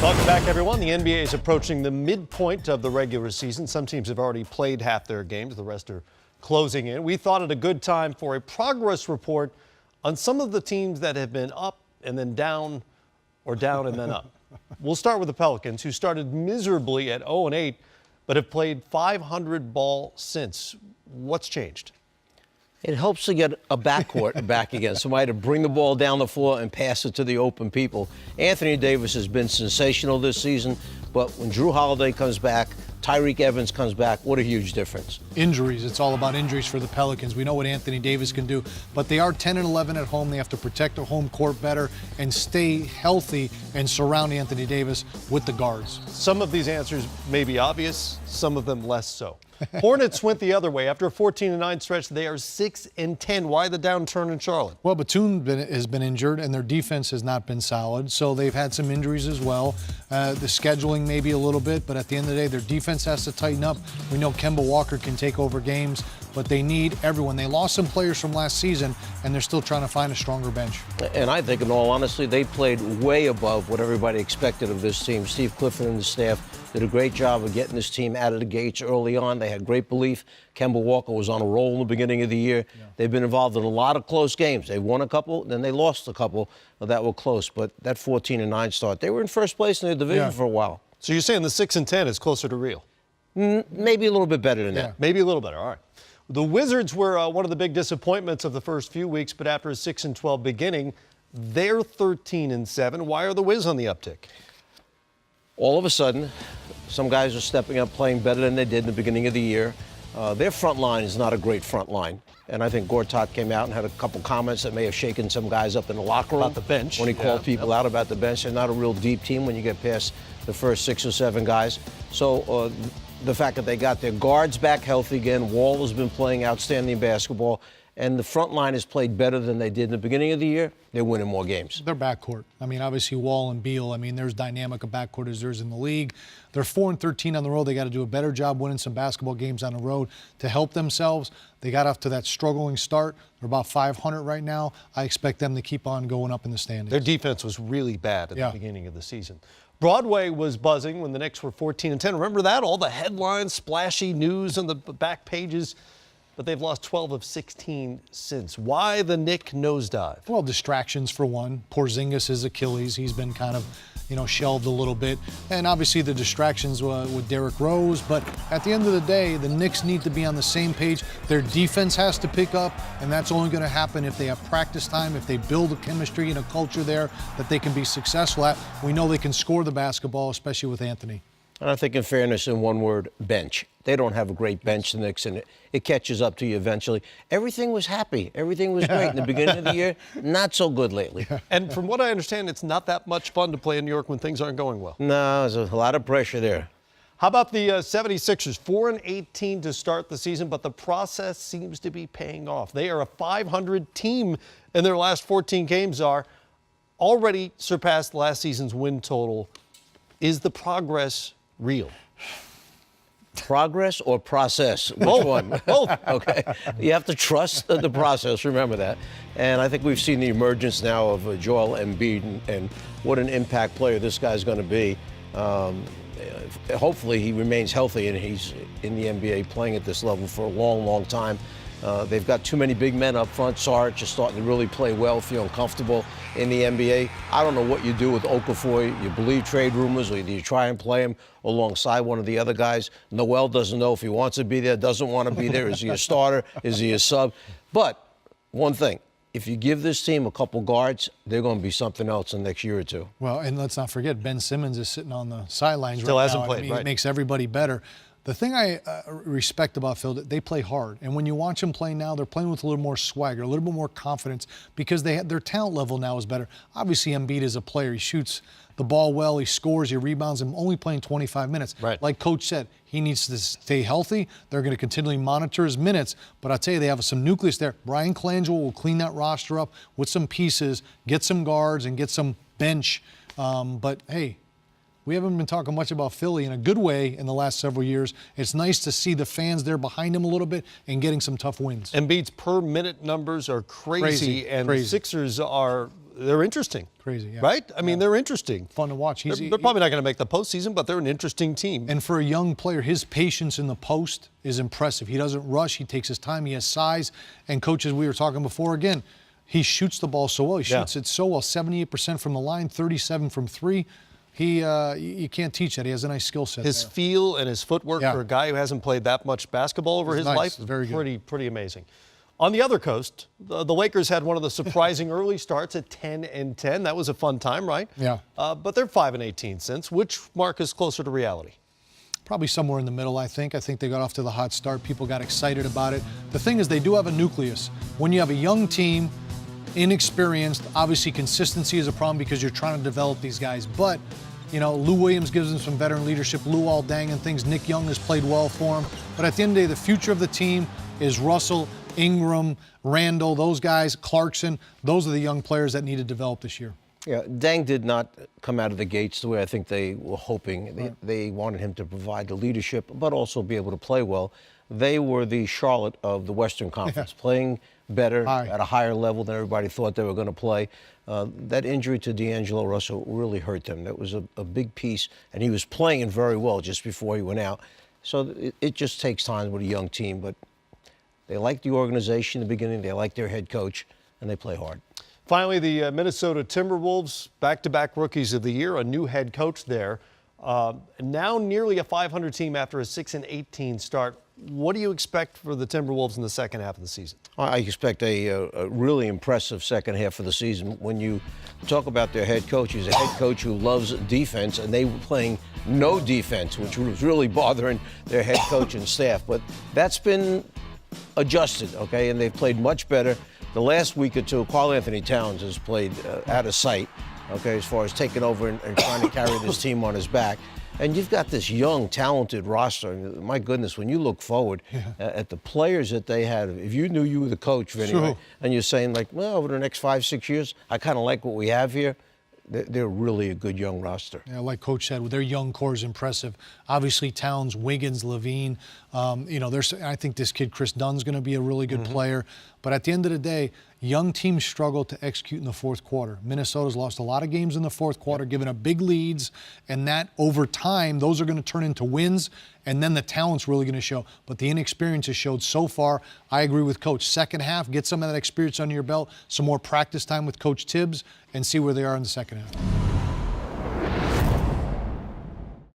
Welcome back, everyone. The NBA is approaching the midpoint of the regular season. Some teams have already played half their games. The rest are closing in. We thought it a good time for a progress report on some of the teams that have been up and then down, or down and then up. We'll start with the Pelicans, who started miserably at 0-8, but have played 500 ball since. What's changed? It helps to get a backcourt back again, somebody to bring the ball down the floor and pass it to the open people. Anthony Davis has been sensational this season, but when Drew Holiday comes back, Tyreek Evans comes back, what a huge difference. Injuries, it's all about injuries for the Pelicans. We know what Anthony Davis can do, but they are 10-11 at home. They have to protect their home court better and stay healthy and surround Anthony Davis with the guards. Some of these answers may be obvious, some of them less so. Hornets went the other way. After a 14-9 stretch, they are 6-10. Why the downturn in Charlotte? Well, Batum has been injured, and their defense has not been solid, so they've had some injuries as well. The scheduling maybe a little bit, but at the end of the day, their defense has to tighten up. We know Kemba Walker can take over games, but they need everyone. They lost some players from last season, and they're still trying to find a stronger bench. And I think, in all honesty, they played way above what everybody expected of this team. Steve Clifford and the staff did a great job of getting this team out of the gates early on. They had great belief. Kemba Walker was on a roll in the beginning of the year. Yeah. They've been involved in a lot of close games. They won a couple, then they lost a couple that were close. But that 14-9 start, they were in first place in the division for a while. So you're saying the 6-10 is closer to real? Maybe a little bit better than that. Maybe a little better. All right. The Wizards were one of the big disappointments of the first few weeks, but after a 6-12 beginning, they're 13-7. Why are the Wiz on the uptick? All of a sudden, some guys are stepping up, playing better than they did in the beginning of the year. Their front line is not a great front line. And I think Gortat came out and had a couple comments that may have shaken some guys up in the locker room. About the bench. When he called people out about the bench. They're not a real deep team when you get past the first 6 or 7 guys. So the fact that they got their guards back healthy again, Wall has been playing outstanding basketball, and the front line has played better than they did in the beginning of the year, they're winning more games. Their backcourt. I mean, obviously Wall and Beal, I mean, there's dynamic of backcourt as there's in the league. They're 4-13 on the road. They got to do a better job winning some basketball games on the road to help themselves. They got off to that struggling start. They're about 500 right now. I expect them to keep on going up in the standings. Their defense was really bad at the beginning of the season. Broadway was buzzing when the Knicks were 14-10. Remember that? All the headlines, splashy news on the back pages. But they've lost 12 of 16 since. Why the Knick nosedive? Well, distractions for one. Porzingis is Achilles. He's been kind of, shelved a little bit. And obviously the distractions with Derrick Rose. But at the end of the day, the Knicks need to be on the same page. Their defense has to pick up, and that's only going to happen if they have practice time, if they build a chemistry and a culture there that they can be successful at. We know they can score the basketball, especially with Anthony. And I think, in fairness, in one word, bench. They don't have a great bench, the Knicks, and it catches up to you eventually. Everything was happy. Everything was great in the beginning of the year. Not so good lately. And from what I understand, it's not that much fun to play in New York when things aren't going well. No, there's a lot of pressure there. How about the 76ers? 4-18 to start the season, but the process seems to be paying off. They are a 500 team, and their last 14 games are already surpassed last season's win total. Is the progress real? Progress or process? Which one? Both. Okay. You have to trust the process, remember that. And I think we've seen the emergence now of Joel Embiid and what an impact player this guy's going to be. Hopefully he remains healthy and he's in the NBA playing at this level for a long, long time. They've got too many big men up front. Sarge is starting to really play well, feeling comfortable in the NBA. I don't know what you do with Okafor. You believe trade rumors, or do you try and play him alongside one of the other guys? Noel doesn't know if he wants to be there, doesn't want to be there. Is he a starter? Is he a sub? But one thing, if you give this team a couple guards, they're going to be something else in the next year or two. Well, and let's not forget, Ben Simmons is sitting on the sidelines Still right hasn't now. played, I mean, right. It makes everybody better. The thing I respect about Phil, they play hard. And when you watch them play now, they're playing with a little more swagger, a little bit more confidence because their talent level now is better. Obviously, Embiid is a player. He shoots the ball well, he scores, he rebounds, and only playing 25 minutes. Right. Like Coach said, he needs to stay healthy. They're going to continually monitor his minutes. But I'll tell you, they have some nucleus there. Brian Colangelo will clean that roster up with some pieces, get some guards, and get some bench. But, hey, we haven't been talking much about Philly in a good way in the last several years. It's nice to see the fans there behind him a little bit and getting some tough wins. Embiid's per-minute numbers are crazy. And the Sixers are they're interesting. Crazy, yeah. Right? I mean, they're interesting. Fun to watch. They're probably not going to make the postseason, but they're an interesting team. And for a young player, his patience in the post is impressive. He doesn't rush. He takes his time. He has size. And coaches, we were talking before, again, he shoots the ball so well. He shoots it so well. 78% from the line, 37 from three. You can't teach that. He has a nice skill set. His feel and his footwork for a guy who hasn't played that much basketball over his life, very good. Pretty amazing. On the other coast, the Lakers had one of the surprising early starts at 10-10. That was a fun time, right? Yeah. But they're 5-18 since. Which mark is closer to reality? Probably somewhere in the middle, I think. I think they got off to the hot start. People got excited about it. The thing is, they do have a nucleus. When you have a young team, inexperienced, obviously consistency is a problem because you're trying to develop these guys. But, you know, Lou Williams gives them some veteran leadership. Luol Deng and things. Nick Young has played well for him. But at the end of the day, the future of the team is Russell, Ingram, Randall, those guys, Clarkson. Those are the young players that need to develop this year. Yeah, Deng did not come out of the gates the way I think they were hoping. Right. They wanted him to provide the leadership, but also be able to play well. They were the Charlotte of the Western Conference, playing better at a higher level than everybody thought they were going to play. That injury to D'Angelo Russell really hurt them. That was a big piece, and he was playing very well just before he went out. So it just takes time with a young team, but they like the organization in the beginning, they like their head coach, and they play hard. Finally, the Minnesota Timberwolves, back-to-back Rookies of the Year, a new head coach there. Now nearly a 500 team after a 6-18 start. What do you expect for the Timberwolves in the second half of the season? I expect a really impressive second half of the season. When you talk about their head coach, he's a head coach who loves defense, and they were playing no defense, which was really bothering their head coach and staff. But that's been adjusted, okay, and they've played much better. The last week or two, Karl Anthony Towns has played out of sight, okay, as far as taking over and trying to carry this team on his back. And you've got this young, talented roster. My goodness, when you look forward at the players that they had, if you knew you were the coach, Vinny, right, and you're saying, like, well, over the next 5-6 years, I kind of like what we have here, they're really a good young roster. Yeah, like Coach said, their young core is impressive. Obviously, Towns, Wiggins, Levine. You know, I think this kid Chris Dunn's going to be a really good player. But at the end of the day, young teams struggle to execute in the fourth quarter. Minnesota's lost a lot of games in the fourth quarter, giving up big leads, and that over time, those are going to turn into wins, and then the talent's really going to show. But the inexperience has showed so far. I agree with Coach. Second half, get some of that experience under your belt, some more practice time with Coach Tibbs, and see where they are in the second half.